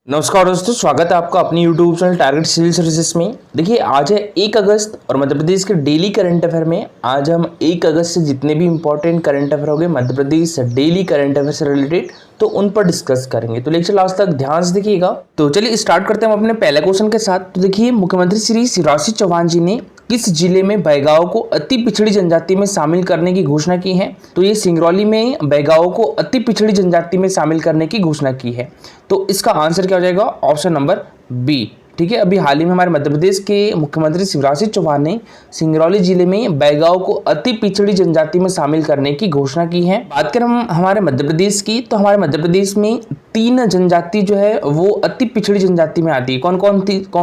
नमस्कार दोस्तों, स्वागत है आपका अपनी YouTube channel target civil services में। देखिए, आज है 1 अगस्त और मध्य प्रदेश के डेली करंट अफेयर में आज हम 1 अगस्त से जितने भी इंपॉर्टेंट करंट अफेयर होंगे Madhya Pradesh daily current affair से रिलेटेड, तो उन पर डिस्कस करेंगे। तो लेक्चर लास्ट तक ध्यान से देखिएगा। तो चलिए स्टार्ट करते हैं हम अपने पहले क्वेश्चन के साथ। तो देखिए, मुख्यमंत्री श्री शिवराज सिंह चौहान जी ने किस जिले में बैगाओं को अति पिछड़ी जनजाति में शामिल करने की घोषणा की है? तो ये सिंगरौली में बैगाओं को अति पिछड़ी जनजाति में शामिल करने की घोषणा की है। तो इसका आंसर क्या हो जाएगा? Option number B. ठीक है, अभी हाल ही में हमारे मध्य प्रदेश के मुख्यमंत्री शिवराज सिंह चौहान ने सिंगरौली जिले में बैगाओं को अति पिछड़ी जनजाति में शामिल करने की घोषणा की है। बात करें हम हमारे मध्य प्रदेश की, तो हमारे मध्य प्रदेश में 3 जनजाति जो है वो अति पिछड़ी जनजाति में आती है। कौन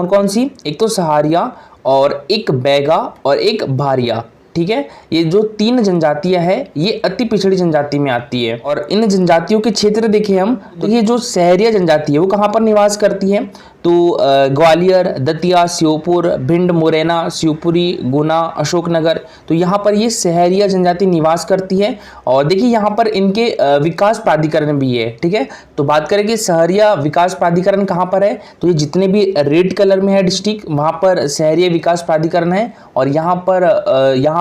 कौन सी? एक तो सहारिया और एक बैगा और एक भारिया। ठीक है, ये जो 3 जनजातियां हैं ये अति पिछड़ी जनजाति में आती है। और इन जनजातियों के क्षेत्र देखें हम, तो ये जो सहरिया जनजाति है वो कहाँ पर निवास करती है? तो ग्वालियर, दतिया, श्योपुर, भिंड, मुरैना, शिवपुरी, गुना, अशोकनगर, तो यहाँ पर ये सहरिया जनजाति निवास करती है। और देखिए यहाँ पर इनके विकास प्राधिकरण भी है। ठीक है, तो बात करें कि सहरिया विकास प्राधिकरण कहाँ पर है, तो ये जितने भी रेड कलर में है डिस्ट्रिक्ट, वहाँ पर सहरिया विकास प्राधिकरण है और यहाँ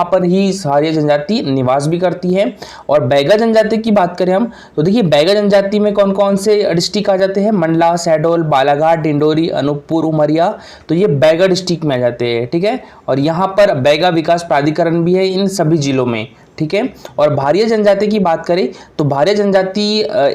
पर ही सहरिया जनजाति निवास भी करती है। और बैगा जनजाति की बात करें हम, तो देखिए बैगा जनजाति में कौन कौन से डिस्ट्रिक्ट आ जाते हैं? मंडला, शहडोल, बालाघाट, डिंडोरी, अनूपपुर, उमरिया, तो ये बैगा डिस्ट्रिक्ट में आ जाते हैं। ठीक है, और यहाँ पर बैगा विकास प्राधिकरण भी है इन सभी जिलों में। ठीक है, और भारिया जनजाति की बात करें तो भारिया जनजाति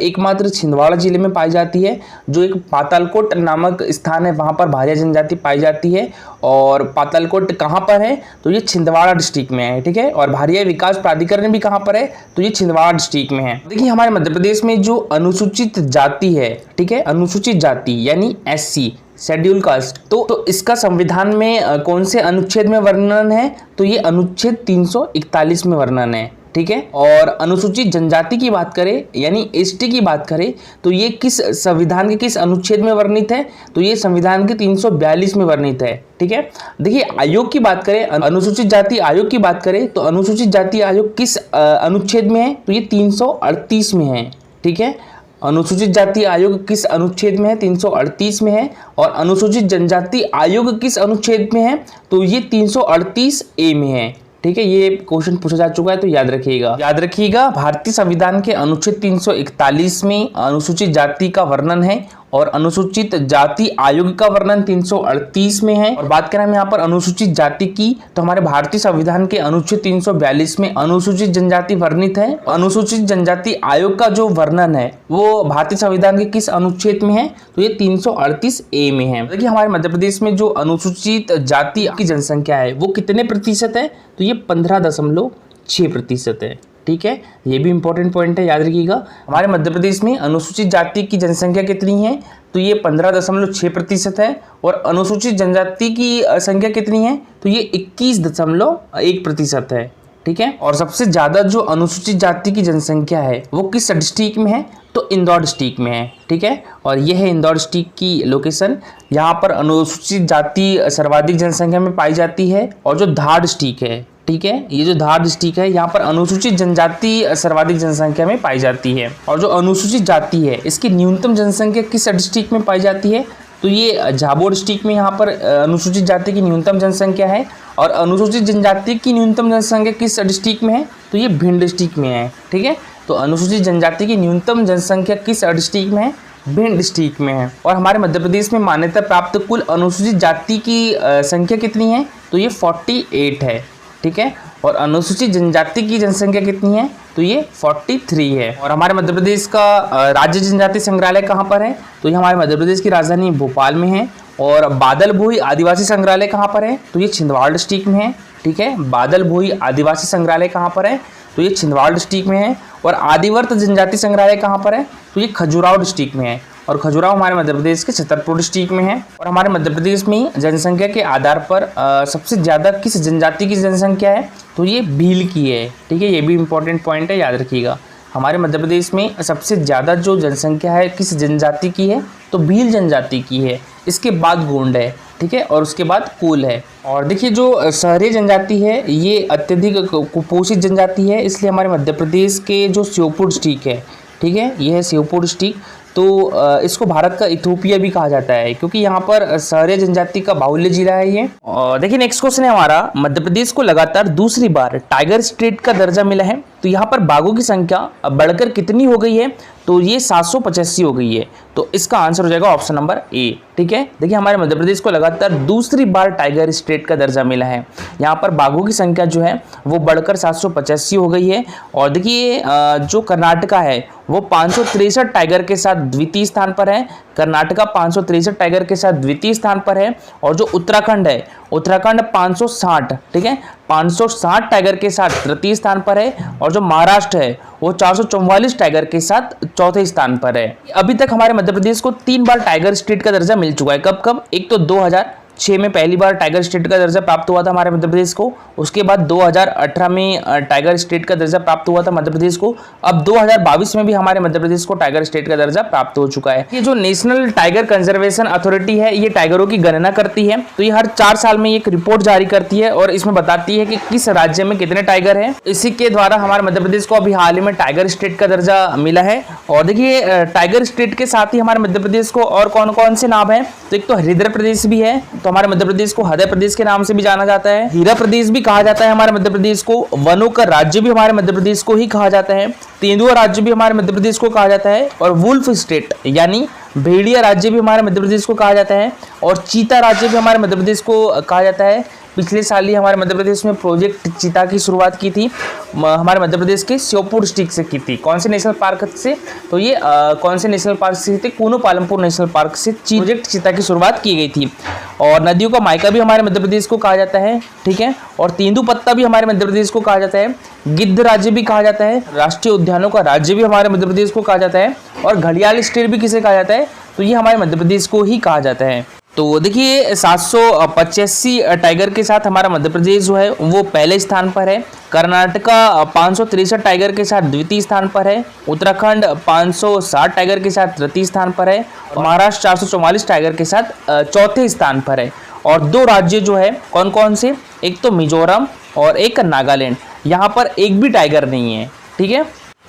एकमात्र छिंदवाड़ा जिले में पाई जाती है। जो एक पातालकोट नामक स्थान है वहां पर भारिया जनजाति पाई जाती है। और पातालकोट कहां पर है? तो ये छिंदवाड़ा डिस्ट्रिक्ट में है। ठीक है, और भारिया विकास प्राधिकरण भी कहां पर है? तो ये छिंदवाड़ा डिस्ट्रिक्ट में है। देखिए, हमारे मध्य प्रदेश में जो अनुसूचित जाति है, ठीक है, अनुसूचित जाति यानी SC शेड्यूल कास्ट, तो इसका संविधान में कौन से अनुच्छेद में वर्णन है? तो ये अनुच्छेद 341 में वर्णन है। ठीक है, और अनुसूचित जनजाति की बात करें यानी ST की बात करें तो ये किस संविधान के किस अनुच्छेद में वर्णित है? तो ये संविधान के 342 में वर्णित है। ठीक है, देखिए आयोग की बात करें, अनुसूचित जाति आयोग की बात करें तो अनुसूचित जाति आयोग किस अनुच्छेद में है? तो ये 338 में है। ठीक है, अनुसूचित जाति आयोग किस अनुच्छेद में है? 338 में है। और अनुसूचित जनजाति आयोग किस अनुच्छेद में है? तो ये 338A में है। ठीक है, ये क्वेश्चन पूछा जा चुका है तो याद रखिएगा। भारतीय संविधान के अनुच्छेद 341 में अनुसूचित जाति का वर्णन है और अनुसूचित जाति आयोग का वर्णन 338 में है। और बात करें हम यहाँ पर अनुसूचित जाति की, तो हमारे भारतीय संविधान के अनुच्छेद 342 में अनुसूचित जनजाति वर्णित है। अनुसूचित जनजाति आयोग का जो वर्णन है वो भारतीय संविधान के किस अनुच्छेद में है? तो ये 338A में है। देखिए, हमारे मध्य प्रदेश में जो अनुसूचित जाति की जनसंख्या है वो कितने प्रतिशत है? तो ये 15.6% है। ठीक है, ये भी इंपॉर्टेंट पॉइंट है, याद रखिएगा। हमारे मध्य प्रदेश में अनुसूचित जाति की जनसंख्या कितनी है? तो ये 15.6% है। और अनुसूचित जनजाति की संख्या कितनी है? तो ये 21.1% है। ठीक है, और सबसे ज्यादा जो अनुसूचित जाति की जनसंख्या है वो किस डिस्ट्रिक्ट में है? तो इंदौर डिस्ट्रिक्ट में है। ठीक है, और यह है इंदौर डिस्ट्रिक्ट की लोकेशन। यहाँ पर अनुसूचित जाति सर्वाधिक जनसंख्या में पाई जाती है। और जो धार डिस्ट्रिक्ट है, ठीक है, ये जो धार डिस्ट्रिक्ट है यहाँ पर अनुसूचित जनजाति सर्वाधिक जनसंख्या में पाई जाती है। और जो अनुसूचित जाति है इसकी न्यूनतम जनसंख्या किस डिस्ट्रिक्ट में पाई जाती है? तो ये झाबुआ डिस्ट्रिक्ट में यहाँ पर अनुसूचित जाति की न्यूनतम जनसंख्या है। और अनुसूचित जनजाति की न्यूनतम जनसंख्या किस डिस्ट्रिक्ट में है? तो ये भिंड डिस्ट्रिक्ट में है। ठीक है, तो अनुसूचित जनजाति की न्यूनतम जनसंख्या किस डिस्ट्रिक्ट में है? भिंड डिस्ट्रिक्ट में है। और हमारे मध्य प्रदेश में मान्यता प्राप्त कुल अनुसूचित जाति की संख्या कितनी है? तो ये 48 है। ठीक है, और अनुसूचित जनजाति की जनसंख्या कितनी है? तो ये 43 है। और हमारे मध्य प्रदेश का राज्य जनजाति संग्रहालय कहाँ पर है? तो ये हमारे मध्य प्रदेश की राजधानी भोपाल में है। और बादल भोई आदिवासी संग्रहालय कहाँ पर है? तो ये छिंदवाड़ा डिस्ट्रिक्ट में है। ठीक है, बादल भोई आदिवासी संग्रहालय कहाँ पर है? तो ये छिंदवाड़ा डिस्ट्रिक्ट में है। और आदिवर्त जनजाति संग्रहालय कहाँ पर है? तो ये खजुराहो डिस्ट्रिक्ट में है। और खजुराहो हमारे मध्य प्रदेश के छतरपुर डिस्ट्रिक्ट में है। और हमारे मध्य प्रदेश में जनसंख्या के आधार पर सबसे ज्यादा किस जनजाति की जनसंख्या है? तो ये भील की है। ठीक है, ये भी इंपॉर्टेंट पॉइंट है, याद रखिएगा। हमारे मध्य प्रदेश में सबसे ज्यादा जो जनसंख्या है किस जनजाति की है? तो भील जनजाति की है। इसके बाद गोंड है। ठीक है, और उसके बाद कोल है। और देखिए, जो शहरी जनजाति है ये अत्यधिक कुपोषित जनजाति है, इसलिए हमारे मध्य प्रदेश के जो श्योपुर डिस्ट्रिक्ट है, ठीक है, ये है श्योपुर डिस्ट्रिक्ट, तो इसको भारत का इथोपिया भी कहा जाता है क्योंकि यहाँ पर सहरिया जनजाति का बाहुल्य जिला है ये। और देखिए नेक्स्ट क्वेश्चन है हमारा, मध्य प्रदेश को लगातार दूसरी बार टाइगर स्टेट का दर्जा मिला है, तो यहाँ पर बाघों की संख्या अब बढ़कर कितनी हो गई है, तो ये 785 हो गई है। तो इसका आंसर हो जाएगा ऑप्शन नंबर ए। ठीक है, देखिए हमारे मध्य प्रदेश को लगातार दूसरी बार टाइगर स्टेट का दर्जा मिला है। यहाँ पर बाघों की संख्या जो है वो बढ़कर 785 हो गई है। और देखिए जो कर्नाटका है वो 563 टाइगर के साथ द्वितीय स्थान पर है। कर्नाटका 563 टाइगर के साथ द्वितीय स्थान पर है। और जो उत्तराखंड है, उत्तराखंड 560, ठीक है, 560 टाइगर के साथ तृतीय स्थान पर है। और जो महाराष्ट्र है वो 444 टाइगर के साथ चौथे स्थान पर है। अभी तक हमारे मध्य प्रदेश को 3 बार टाइगर स्टेट का दर्जा मिल चुका है। कब कब? एक तो 2006 में पहली बार टाइगर स्टेट का दर्जा प्राप्त हुआ था हमारे मध्य प्रदेश को। उसके बाद 2018 में टाइगर स्टेट का दर्जा प्राप्त हुआ था मध्य प्रदेश को। अब 2022 में भी हमारे मध्य प्रदेश को टाइगर स्टेट का दर्जा प्राप्त हो चुका है। ये जो नेशनल टाइगर कंजर्वेशन अथॉरिटी है ये टाइगरों की गणना करती है। तो ये हर 4 साल में एक रिपोर्ट जारी करती है और इसमें बताती है कि किस राज्य में कितने टाइगर हैं। इसी के द्वारा हमारे मध्य प्रदेश को अभी हाल ही में टाइगर स्टेट का दर्जा मिला है। और देखिए टाइगर स्टेट के साथ ही हमारे मध्य प्रदेश को और कौन कौन से नाम है, तो एक तो हरिद्र प्रदेश भी है, तो हमारे मध्य प्रदेश को हृदय प्रदेश के नाम से भी जाना जाता है। हीरा प्रदेश भी कहा जाता है हमारे मध्य प्रदेश को। वनों का राज्य भी हमारे मध्य प्रदेश को ही कहा जाता है। तेंदुआ राज्य भी हमारे मध्य प्रदेश को कहा जाता है। और वुल्फ स्टेट यानी भेड़िया राज्य भी हमारे मध्य प्रदेश को कहा जाता है। और चीता राज्य भी हमारे मध्य प्रदेश को कहा जाता है। पिछले साल ही हमारे मध्य प्रदेश में प्रोजेक्ट चीता की शुरुआत की थी हमारे मध्य प्रदेश के श्योपुर डिस्ट्रिक्ट से की थी। कौन से नेशनल पार्क से, तो ये कौन से नेशनल पार्क से थे, कूनो पालमपुर नेशनल पार्क से प्रोजेक्ट चीता की शुरुआत की गई थी। और नदियों का मायका भी हमारे मध्य प्रदेश को कहा जाता है। ठीक है, और तेंदुपत्ता भी हमारे मध्य प्रदेश को कहा जाता है। गिद्ध राज्य भी कहा जाता है। राष्ट्रीय उद्यानों का राज्य भी हमारे मध्य प्रदेश को कहा जाता है। और घड़ियाल स्टेट भी किसे कहा जाता है, तो ये हमारे मध्य प्रदेश को ही कहा जाता है। तो देखिए 785 टाइगर के साथ हमारा मध्य प्रदेश जो है वो पहले स्थान पर है। कर्नाटका 563 टाइगर के साथ द्वितीय स्थान पर है। उत्तराखंड 560 टाइगर के साथ तृतीय स्थान पर है। और महाराष्ट्र 444 टाइगर के साथ चौथे स्थान पर है। और 2 राज्य जो है कौन कौन से, एक तो मिजोरम और एक नागालैंड, यहाँ पर एक भी टाइगर नहीं है। ठीक है,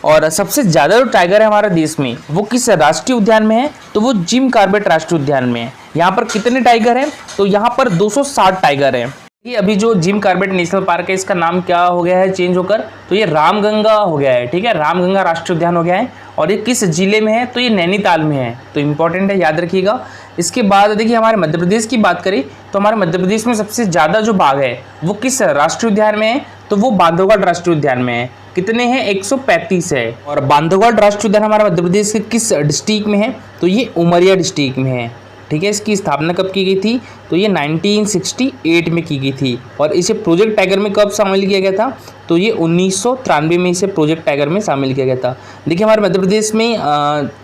और सबसे ज़्यादा जो टाइगर है हमारे देश में वो किस राष्ट्रीय उद्यान में है, तो वो जिम कॉर्बेट राष्ट्रीय उद्यान में है। यहाँ पर कितने टाइगर हैं, तो यहाँ पर 260 टाइगर हैं। ये अभी जो जिम कॉर्बेट नेशनल पार्क है इसका नाम क्या हो गया है चेंज होकर, तो ये रामगंगा हो गया है। ठीक है, रामगंगा राष्ट्रीय उद्यान हो गया है। और ये किस जिले में है, तो ये नैनीताल में है। तो इंपॉर्टेंट है, याद रखिएगा। इसके बाद देखिए हमारे मध्य प्रदेश की बात करें तो हमारे मध्य प्रदेश में सबसे ज़्यादा जो बाघ है वो किस राष्ट्रीय उद्यान में है, तो वो बांधवगढ़ राष्ट्रीय उद्यान में है। कितने हैं, 135 है। और बांधवगढ़ राष्ट्रीय उद्यान हमारा मध्य प्रदेश के किस डिस्ट्रिक्ट में है, तो ये उमरिया डिस्ट्रिक्ट में है। ठीक है, इसकी स्थापना कब की गई थी, तो ये 1968 में की गई थी। और इसे प्रोजेक्ट टाइगर में कब शामिल किया गया था, तो ये 1993 में इसे प्रोजेक्ट टाइगर में शामिल किया गया था। देखिए हमारे मध्य प्रदेश में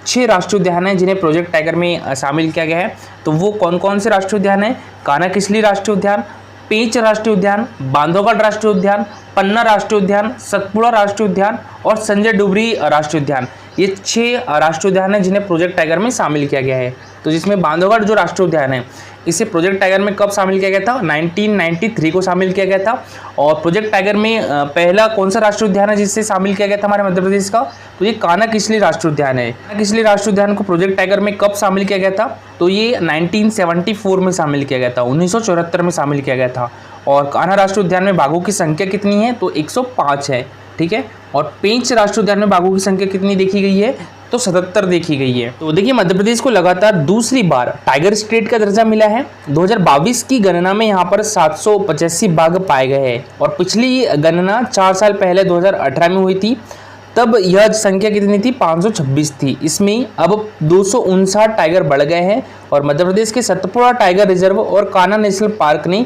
6 राष्ट्रीय उद्यान हैं जिन्हें प्रोजेक्ट टाइगर में शामिल किया गया है। तो वो कौन कौन से राष्ट्रीय उद्यान हैं, कान्हा-किसली राष्ट्रीय उद्यान, पेंच राष्ट्रीय उद्यान, बांधवगढ़ राष्ट्रीय उद्यान, पन्ना राष्ट्रीय उद्यान, सतपुड़ा राष्ट्रीय उद्यान और संजय डुबरी राष्ट्रीय उद्यान। ये 6 राष्ट्रीय उद्यान हैं जिन्हें प्रोजेक्ट टाइगर में शामिल किया गया है। तो जिसमें बांधवगढ़ जो राष्ट्रीय उद्यान है इसे प्रोजेक्ट टाइगर में कब शामिल किया गया था, 1993 को शामिल किया गया था। और प्रोजेक्ट टाइगर में पहला कौन सा राष्ट्रीय उद्यान है जिससे शामिल किया गया था हमारे मध्य प्रदेश का, तो ये कान्हा-किसली राष्ट्रीय उद्यान है। कान्हा-किसली राष्ट्रीय उद्यान को प्रोजेक्ट टाइगर में कब शामिल किया गया था, तो ये 1974 में शामिल किया गया था, 1974 में शामिल किया गया था। और कान्हा राष्ट्रीय उद्यान में बाघों की संख्या कितनी है, तो 105 है। ठीक है, और पेंच राष्ट्रीय उद्यान में बाघों की संख्या कितनी देखी गई है, तो 77 देखी गई है। तो देखिए मध्य प्रदेश को लगातार दूसरी बार टाइगर स्टेट का दर्जा मिला है। 2022 की गणना में यहाँ पर 785 बाघ पाए गए हैं। और पिछली गणना 4 साल पहले 2018 में हुई थी, तब यह संख्या कितनी थी, 526 थी। इसमें अब 259 टाइगर बढ़ गए हैं। और मध्य प्रदेश के सतपुड़ा टाइगर रिजर्व और कान्हा नेशनल पार्क ने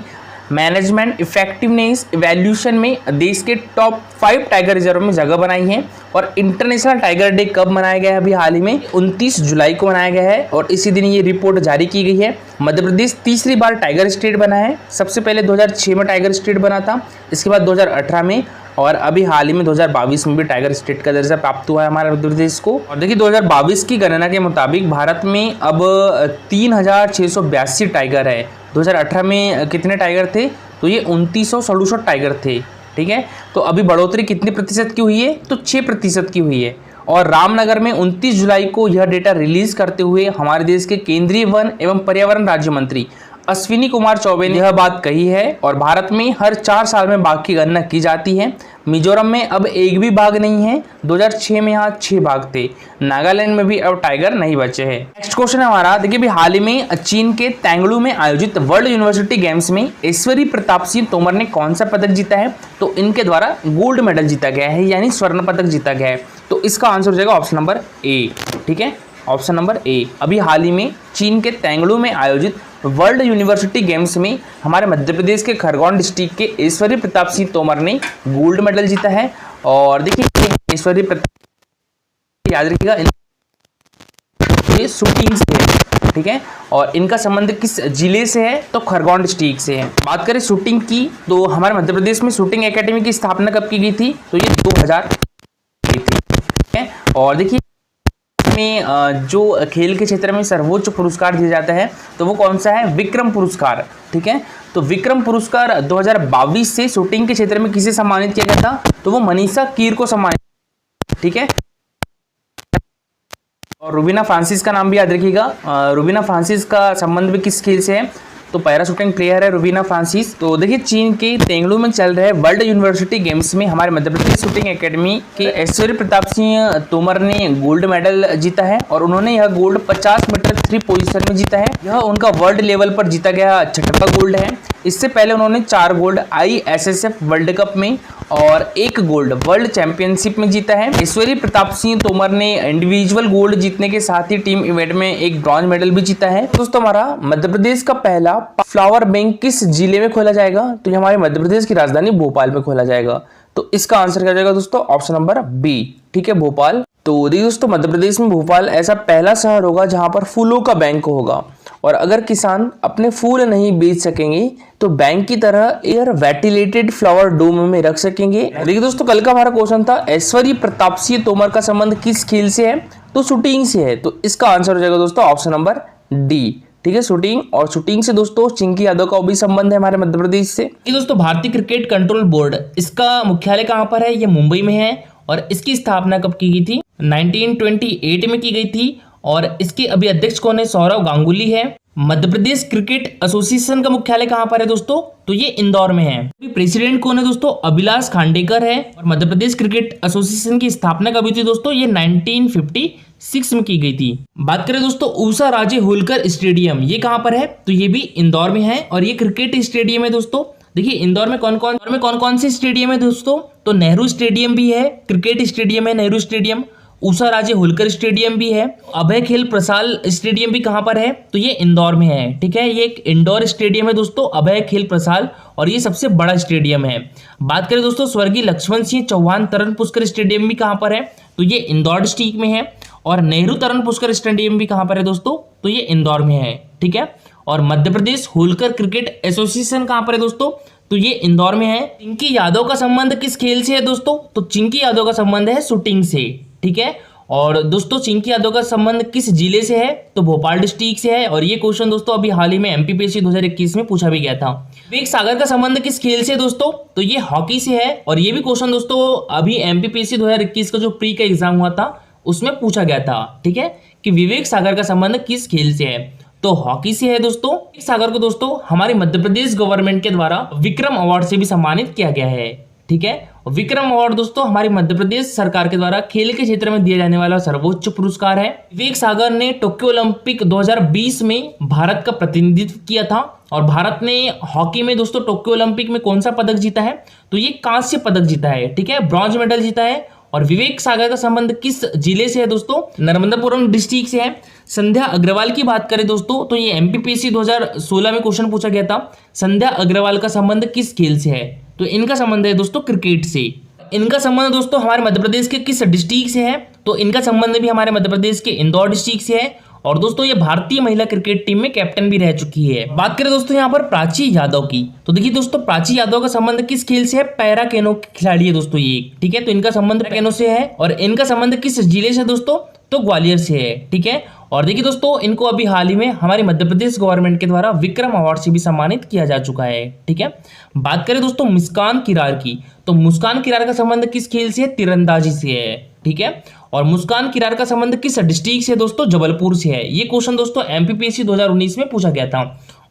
मैनेजमेंट इफेक्टिवनेस इवैल्यूएशन में देश के टॉप 5 टाइगर रिजर्व में जगह बनाई है। और इंटरनेशनल टाइगर डे कब मनाया गया है, अभी हाल ही में 29 जुलाई को मनाया गया है। और इसी दिन ये रिपोर्ट जारी की गई है। मध्य प्रदेश तीसरी बार टाइगर स्टेट बना है। सबसे पहले 2006 में टाइगर स्टेट बना था, इसके बाद 2018 में, और अभी हाल ही में 2022 में भी टाइगर स्टेट का दर्जा प्राप्त हुआ है हमारे मध्य प्रदेश को। और देखिए 2022 की गणना के मुताबिक भारत में अब 3682 टाइगर है। 2018 में कितने टाइगर थे, तो ये 2967 टाइगर थे। ठीक है, तो अभी बढ़ोतरी कितनी प्रतिशत की हुई है, तो 6% की हुई है। और रामनगर में 29 जुलाई को यह डेटा रिलीज करते हुए हमारे देश के केंद्रीय वन एवं पर्यावरण राज्य मंत्री अश्विनी कुमार चौबे ने यह बात कही है। और भारत में हर 4 साल में बाघ की गणना की जाती है। मिजोरम में अब एक भी बाघ नहीं है। 2006 में यहाँ 6 बाघ थे। नागालैंड में भी अब टाइगर नहीं बचे हैं। नेक्स्ट क्वेश्चन है हमारा, देखिए भी हाल ही में चीन के तेंगलू में आयोजित वर्ल्ड यूनिवर्सिटी गेम्स में ऐश्वर्य प्रताप सिंह तोमर ने कौन सा पदक जीता है? तो इनके द्वारा गोल्ड मेडल जीता गया है, यानी स्वर्ण पदक जीता गया है। तो इसका आंसर हो जाएगा ऑप्शन नंबर ए। ठीक है, ऑप्शन नंबर ए। अभी हाल ही में चीन के तेंगलू में आयोजित वर्ल्ड यूनिवर्सिटी गेम्स में हमारे मध्य प्रदेश के खरगोन डिस्ट्रिक्ट के ऐश्वर्य प्रताप सिंह तोमर ने गोल्ड मेडल जीता है। और देखिए ऐश्वर्य प्रताप, याद रखिएगा, ये शूटिंग से है। ठीक है, और इनका संबंध किस जिले से है? तो खरगोन डिस्ट्रिक्ट से है। बात करें शूटिंग की, तो हमारे मध्य प्रदेश में शूटिंग एकेडमी की स्थापना कब की गई थी? तो ये 2000 की थी। ठीक है, और देखिए में जो खेल के क्षेत्र में सर्वोच्च पुरस्कार दिया जाता है तो वो कौन सा है? विक्रम पुरस्कार। ठीक है, तो विक्रम पुरस्कार 2022 से शूटिंग के क्षेत्र में किसे सम्मानित किया गया था? तो वो मनीषा कीर को सम्मानित। ठीक है, और रुबीना फ्रांसिस का नाम भी याद रखिएगा। रुबीना फ्रांसिस का संबंध भी किस खेल से है? तो पैरा शूटिंग प्लेयर है रुबीना फ्रांसिस। तो देखिए चीन के तेंगलू में चल रहे वर्ल्ड यूनिवर्सिटी गेम्स में हमारे मध्य प्रदेश शूटिंग एकेडमी के ऐश्वर्य प्रताप सिंह तोमर ने गोल्ड मेडल जीता है। और उन्होंने यह गोल्ड 50 मीटर 3 पोजीशन में जीता है। यह उनका वर्ल्ड लेवल पर जीता गया 6वां गोल्ड है। इससे पहले उन्होंने 4 गोल्ड ISSF वर्ल्ड कप में और 1 गोल्ड वर्ल्ड चैंपियनशिप में जीता है। ऐश्वर्य प्रताप सिंह तोमर ने इंडिविजुअल गोल्ड जीतने के साथ ही टीम इवेंट में एक ब्रॉन्ज मेडल भी जीता है। दोस्तों हमारा मध्य प्रदेश का पहला फ्लावर बैंक किस जिले में खोला जाएगा? तो ये हमारे मध्य प्रदेश की राजधानी भोपाल में खोला जाएगा। तो इसका आंसर क्या जाएगा दोस्तों? Option number B. ठीक है, भोपाल। तो देखिए दोस्तों मध्य प्रदेश में भोपाल ऐसा पहला शहर होगा जहां पर फूलों का बैंक होगा। और अगर किसान अपने फूल नहीं बेच सकेंगे तो बैंक की तरह एयर वेंटिलेटेड फ्लावर डोम में रख सकेंगे। देखिए दोस्तों कल का हमारा क्वेश्चन था ऐश्वर्य प्रताप सिंह तोमर का संबंध किस खेल से है? तो शूटिंग से है। तो इसका आंसर हो जाएगा दोस्तों ऑप्शन नंबर डी। ठीक है, शूटिंग। और शूटिंग से दोस्तों चिंकी यादव का भी संबंध है हमारे मध्य प्रदेश से। ये दोस्तों भारतीय क्रिकेट कंट्रोल बोर्ड, इसका मुख्यालय कहां पर है? ये मुंबई में है। और इसकी स्थापना कब की गई थी? 1928 में की गई थी। और इसके अभी अध्यक्ष कौन है? सौरव गांगुली है। मध्य प्रदेश क्रिकेट एसोसिएशन का मुख्यालय कहां पर है दोस्तों? तो ये इंदौर में है। प्रेसिडेंट कौन है दोस्तों? अभिलाष खांडेकर है। और मध्य प्रदेश क्रिकेट एसोसिएशन की स्थापना कब हुई थी दोस्तों? ये 1956 में की गई थी। बात करें दोस्तों उषा राजे होलकर स्टेडियम, ये कहां पर है? तो ये भी इंदौर में है। और ये क्रिकेट स्टेडियम है दोस्तों। देखिए इंदौर में कौन कौन से स्टेडियम है दोस्तों? तो नेहरू स्टेडियम भी है, क्रिकेट स्टेडियम है नेहरू स्टेडियम, उषा राजे होलकर स्टेडियम भी है, अभय खेल प्रसाद स्टेडियम भी कहां पर है? तो ये इंदौर में है। ठीक है, ये एक इंडोर स्टेडियम है दोस्तों, अभय खेल प्रसाद, और ये सबसे बड़ा स्टेडियम है। बात करें दोस्तों स्वर्गीय लक्ष्मण सिंह चौहान तरण पुष्कर स्टेडियम भी कहां पर है? तो ये इंदौर डिस्ट्रिक्ट में है। और नेहरू तरण पुष्कर स्टेडियम भी कहां पर है दोस्तों? तो ये इंदौर में है। ठीक है, और मध्य प्रदेश होलकर क्रिकेट एसोसिएशन कहां पर है दोस्तों? तो ये इंदौर में है। चिंकी यादव का संबंध किस खेल से है दोस्तों? तो चिंकी यादव का संबंध है शूटिंग से। ठीक है, और दोस्तों चिंकी यादव का संबंध किस जिले से है? तो भोपाल डिस्ट्रिक्ट से है। और ये क्वेश्चन दोस्तों अभी हाल ही में MPPSC 2021 में पूछा भी गया था। विवेक सागर का संबंध किस खेल से दोस्तों? तो ये हॉकी से है। और ये भी क्वेश्चन दोस्तों अभी MPPSC 2021 का जो प्री का एग्जाम हुआ था उसमें पूछा गया था। ठीक है, कि विवेक सागर का संबंध किस खेल से है? तो हॉकी से है दोस्तों। विवेक सागर को दोस्तों हमारे मध्य प्रदेश गवर्नमेंट के द्वारा विक्रम अवार्ड से भी सम्मानित किया गया है। ठीक है, विक्रम अवार्ड दोस्तों हमारी मध्य प्रदेश सरकार के द्वारा खेल के क्षेत्र में दिया जाने वाला सर्वोच्च पुरस्कार है। विवेक सागर ने टोक्यो ओलंपिक 2020 में भारत का प्रतिनिधित्व किया था। और भारत ने हॉकी में दोस्तों टोक्यो ओलंपिक में कौन सा पदक जीता है? तो ये कांस्य पदक जीता है। ठीक है, ब्रॉन्ज मेडल जीता है। और विवेक सागर का संबंध किस जिले से है दोस्तों? नर्मदापुरम डिस्ट्रिक्ट से है। संध्या अग्रवाल की बात करें दोस्तों तो ये MPPSC 2016 में क्वेश्चन पूछा गया था। संध्या अग्रवाल का संबंध किस खेल से है? तो इनका संबंध है दोस्तों क्रिकेट से। इनका संबंध दोस्तों हमारे मध्य प्रदेश के किस डिस्ट्रिक्ट से है? तो इनका संबंध भी हमारे मध्य प्रदेश के इंदौर डिस्ट्रिक्ट से है। और दोस्तों ये भारतीय महिला क्रिकेट टीम में कैप्टन भी रह चुकी है। बात करें दोस्तों यहाँ पर प्राची यादव की, तो देखिए दोस्तों प्राची यादव का संबंध किस खेल से है? पैरा कैनो खिलाड़ी है दोस्तों ये। ठीक है, तो इनका संबंध कैनो से है। और इनका संबंध किस जिले से दोस्तों? तो ग्वालियर से है। ठीक है, और देखिए दोस्तों इनको अभी हाल ही में हमारे मध्य प्रदेश गवर्नमेंट के द्वारा विक्रम अवार्ड से भी सम्मानित किया जा चुका है। ठीक है, बात करें दोस्तों मुस्कान किरार की, तो मुस्कान किरार का संबंध किस खेल से है? तीरंदाजी से है। ठीक है, और मुस्कान किरार का संबंध किस डिस्ट्रिक्ट से है दोस्तों? जबलपुर से है। ये क्वेश्चन दोस्तों एमपीपीएससी 2019 में पूछा गया था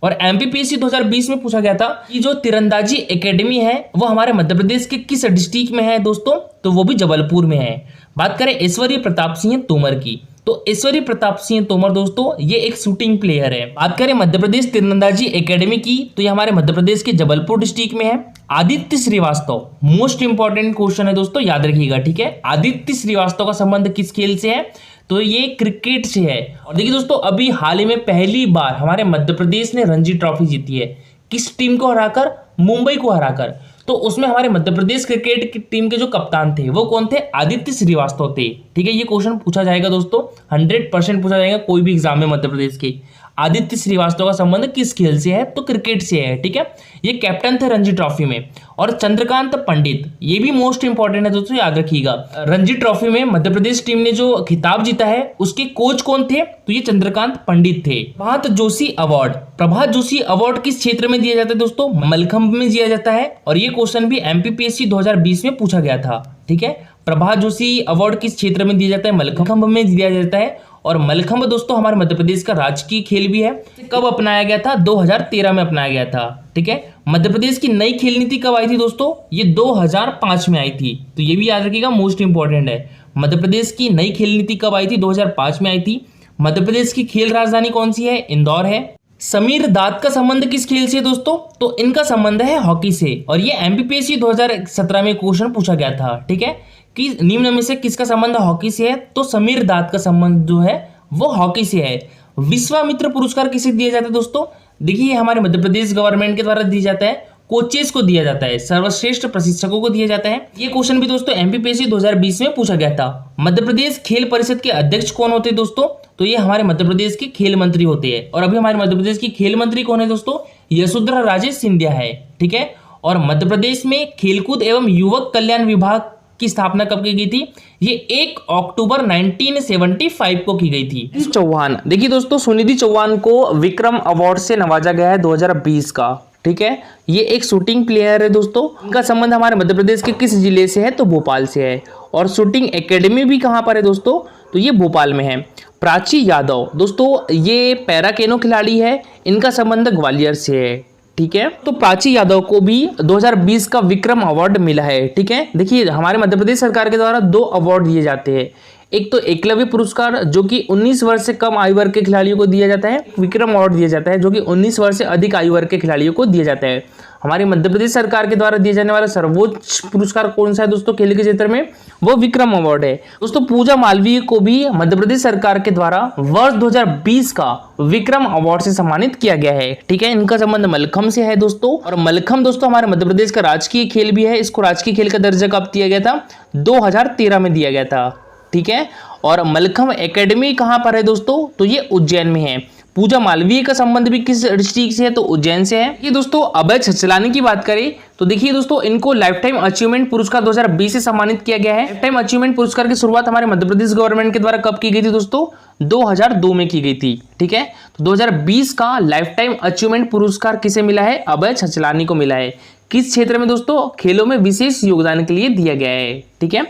और एमपीपीएससी 2020 में पूछा गया था कि जो तीरंदाजी एकेडमी है वो हमारे मध्य प्रदेश के किस डिस्ट्रिक्ट में है दोस्तों? तो वो भी जबलपुर में है। बात करें ऐश्वर्य प्रताप सिंह तोमर की, तो ऐश्वर्य प्रताप सिंह तोमर दोस्तों ये एक शूटिंग प्लेयर है। बात करें मध्य प्रदेश तीरंदाजी एकेडमी की, तो ये हमारे मध्य प्रदेश के जबलपुर डिस्ट्रिक्ट में है। Aditya Srivastava, most important question है दोस्तों, याद रखिएगा, ठीक है। आदित्य श्रीवास्तव का संबंध किस खेल से है? तो ये क्रिकेट से है। और देखिए दोस्तों अभी हाल ही में पहली बार हमारे मध्य प्रदेश ने रणजी ट्रॉफी जीती है। किस टीम को हराकर? मुंबई को हराकर। तो उसमें हमारे मध्य प्रदेश क्रिकेट की टीम के जो कप्तान थे वो कौन थे? आदित्य श्रीवास्तव थे, ठीक है। ये क्वेश्चन पूछा जाएगा दोस्तों, 100% पूछा जाएगा कोई भी एग्जाम में मध्य प्रदेश के। आदित्य श्रीवास्तव का संबंध किस खेल से है? तो क्रिकेट से है, ठीक है। ये कैप्टन थे रणजी ट्रॉफी में। और चंद्रकांत पंडित, ये भी मोस्ट इंपॉर्टेंट है दोस्तों, याद रखिएगा। रणजी ट्रॉफी में मध्य प्रदेश टीम ने जो खिताब जीता है उसके कोच कौन थे? तो ये चंद्रकांत पंडित थे। प्रभात जोशी अवार्ड, प्रभात जोशी अवार्ड किस क्षेत्र में दिया जाता है दोस्तों? मलखंभ में दिया जाता है। और ये क्वेश्चन भी एमपीपीएससी 2020 में पूछा गया था, ठीक है। प्रभात जोशी अवार्ड किस क्षेत्र में दिया जाता है? मलखंभ में दिया जाता है। और मलखंभ दोस्तों हमारे मध्य प्रदेश का राजकीय खेल भी है। कब अपनाया गया था? 2013 में अपनाया गया था, ठीक है। मध्य प्रदेश की नई खेल नीति कब आई थी दोस्तों? ये 2005 में आई थी, तो ये भी याद रखिएगा, मोस्ट इंपॉर्टेंट है। मध्य प्रदेश की नई खेल नीति कब आई थी? 2005 में आई थी। मध्य प्रदेश की खेल राजधानी कौन सी है? इंदौर है। समीर दाद का संबंध किस खेल से दोस्तों? तो इनका संबंध है हॉकी से। और ये एमपीपीएससी 2017 में क्वेश्चन पूछा गया था, ठीक है, कि निम्न में से किसका संबंध हॉकी से है? तो समीर दाद का संबंध जो है वो हॉकी से है। विश्वामित्र पुरस्कार किसे दिया जाता है दोस्तों? देखिए हमारे मध्य प्रदेश गवर्नमेंट के द्वारा दिया जाता है, कोचेस को दिया जाता है, सर्वश्रेष्ठ प्रशिक्षकों को दिया जाता है। ये क्वेश्चन भी दोस्तों एमपीपीएससी 2020 में पूछा गया था। मध्य प्रदेश खेल परिषद के अध्यक्ष कौन होते हैं दोस्तों? तो ये हमारे मध्य प्रदेश के खेल मंत्री होते हैं। और अभी हमारे मध्य प्रदेश की खेल मंत्री कौन है दोस्तों? यशोधरा राजे सिंधिया है, ठीक है। और मध्य प्रदेश में खेलकूद एवं युवक कल्याण विभाग की स्थापना कब की गई थी? ये 1 अक्टूबर 1975 को की गई थी। चौहान, देखिए दोस्तों सुनिधि चौहान को विक्रम अवार्ड से नवाजा गया है 2020 का, ठीक है। ये एक शूटिंग प्लेयर है दोस्तों। इनका संबंध हमारे मध्य प्रदेश के किस जिले से है? तो भोपाल से है। और शूटिंग एकेडमी भी कहाँ पर है दोस्तों? तो ये भोपाल में है। प्राची यादव दोस्तों ये पैरा केनो खिलाड़ी है, इनका संबंध ग्वालियर से है, ठीक है। तो प्राची यादव को भी 2020 का विक्रम अवार्ड मिला है, ठीक है। देखिए हमारे मध्य प्रदेश सरकार के द्वारा 2 अवार्ड दिए जाते हैं। एक तो एकलव्य पुरस्कार जो कि 19 वर्ष से कम आयु वर्ग के खिलाड़ियों को दिया जाता है। विक्रम अवार्ड दिया जाता है जो कि 19 वर्ष से अधिक आयु वर्ग के खिलाड़ियों को दिया जाता है। हमारे मध्य प्रदेश सरकार के द्वारा दिए जाने वाला सर्वोच्च पुरस्कार कौन सा है दोस्तों खेल के क्षेत्र में? वो विक्रम अवार्ड है दोस्तों। पूजा मालवीय को भी मध्य प्रदेश सरकार के द्वारा वर्ष 2020 का विक्रम अवार्ड से सम्मानित किया गया है, ठीक है। इनका संबंध मलखंभ से है दोस्तों। और मलखंभ दोस्तों हमारे मध्य प्रदेश का राजकीय खेल भी है। इसको राजकीय खेल का दर्जा कब दिया गया था? 2013 में दिया गया था, ठीक है। और मलखंभ एकेडमी कहां पर है दोस्तों? तो ये उज्जैन में है। पूजा मालवीय का संबंध भी किस डिस्ट्रिक्ट से है? तो उज्जैन से है। ये दोस्तों अभय छचलानी की बात करें तो देखिए दोस्तों इनको लाइफ टाइम अचीवमेंट पुरस्कार 2020 से सम्मानित किया गया है। लाइफ टाइम अचीवमेंट पुरस्कार की शुरुआत हमारे मध्य प्रदेश गवर्नमेंट के द्वारा कब की गई थी दोस्तों? 2002 में की गई थी, ठीक है। तो 2020 का लाइफ टाइम अचीवमेंट पुरस्कार किसे मिला है? अभय छचलानी को मिला है। किस क्षेत्र में दोस्तों? खेलों में विशेष योगदान के लिए दिया गया है, ठीक है।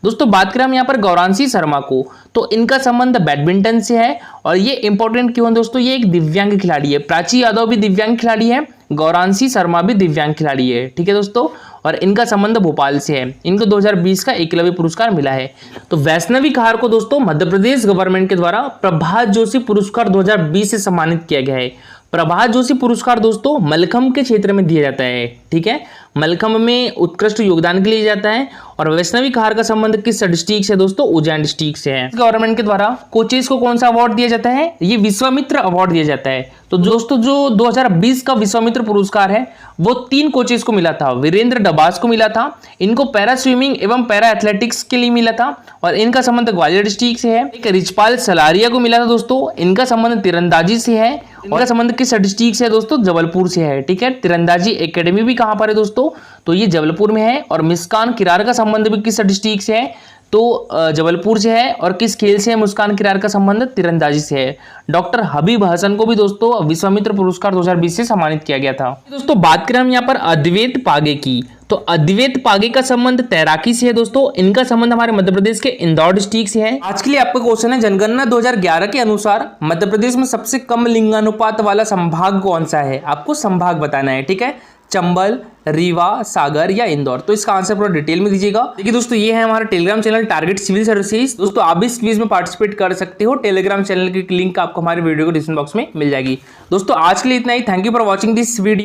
दोस्तों बात करें हम यहाँ पर गौरांशी शर्मा को, तो इनका संबंध बैडमिंटन से है। और ये इंपॉर्टेंट क्यों है दोस्तों? ये एक दिव्यांग खिलाड़ी है। प्राची यादव भी दिव्यांग खिलाड़ी है, गौरांशी शर्मा भी दिव्यांग खिलाड़ी है, ठीक है दोस्तों। और इनका संबंध भोपाल से है। इनको 2020 का एकलव्य पुरस्कार मिला है। तो वैष्णवी कहार को दोस्तों मध्य प्रदेश गवर्नमेंट के द्वारा प्रभात जोशी पुरस्कार 2020 से सम्मानित किया गया है। प्रभात जोशी पुरस्कार दोस्तों मलखंभ के क्षेत्र में दिया जाता है, ठीक है। मलखंभ में उत्कृष्ट योगदान के लिए जाता है। और वैष्णवी कहार का संबंध किस डिस्ट्रिक्ट से दोस्तों? उज्जैन डिस्ट्रिक्ट से है। गवर्नमेंट के द्वारा कोचेस को कौन सा अवार्ड दिया जाता है? ये विश्वामित्र अवार्ड दिया जाता है। तो दोस्तों जो 2020 का विश्वामित्र पुरस्कार है वो 3 कोचेस को मिला था। वीरेंद्र डबास को मिला था, इनको पैरा स्विमिंग एवं पैरा एथलेटिक्स के लिए मिला था। और इनका संबंध ग्वालियर डिस्ट्रिक्ट से है। एक रिचपाल सलारिया को मिला था दोस्तों, इनका संबंध तीरंदाजी से है। इनका संबंध किस डिस्ट्रिक्ट से है दोस्तों? जबलपुर से है, ठीक है। तीरंदाजी एकेडमी भी कहां पर है दोस्तों? तो ये जबलपुर में है। और मुस्कान किरार का संबंध भी किस डिस्ट्रिक्ट से है? जबलपुर से है। और किस खेल से है मुस्कान किरार का संबंध? तीरंदाजी से है। डॉक्टर हबीब हसन को भी दोस्तों विश्वामित्र पुरस्कार 2020 से सम्मानित किया गया था। दोस्तों बात करें हम यहाँ पर अद्वैत पागे की, तो अद्वैत पागे का संबंध तैराकी से है दोस्तों। इनका संबंध हमारे मध्य प्रदेश के इंदौर डिस्ट्रिक्ट से है। आज के लिए आपका क्वेश्चन है, जनगणना 2011 के अनुसार मध्य प्रदेश में सबसे कम लिंगानुपात वाला संभाग कौन सा है? आपको संभाग बताना है, ठीक है। चंबल, रीवा, सागर या इंदौर? तो इसका आंसर पूरा डिटेल में दीजिएगा। देखिए दोस्तों ये है हमारा Telegram channel target civil services. दोस्तों आप भी इस क्विज में पार्टिसिपेट कर सकते हो। टेलीग्राम चैनल की लिंक आपको हमारे वीडियो को डिस्क्रिप्शन बॉक्स में मिल जाएगी। दोस्तों आज के लिए इतना ही। Thank you for watching this video.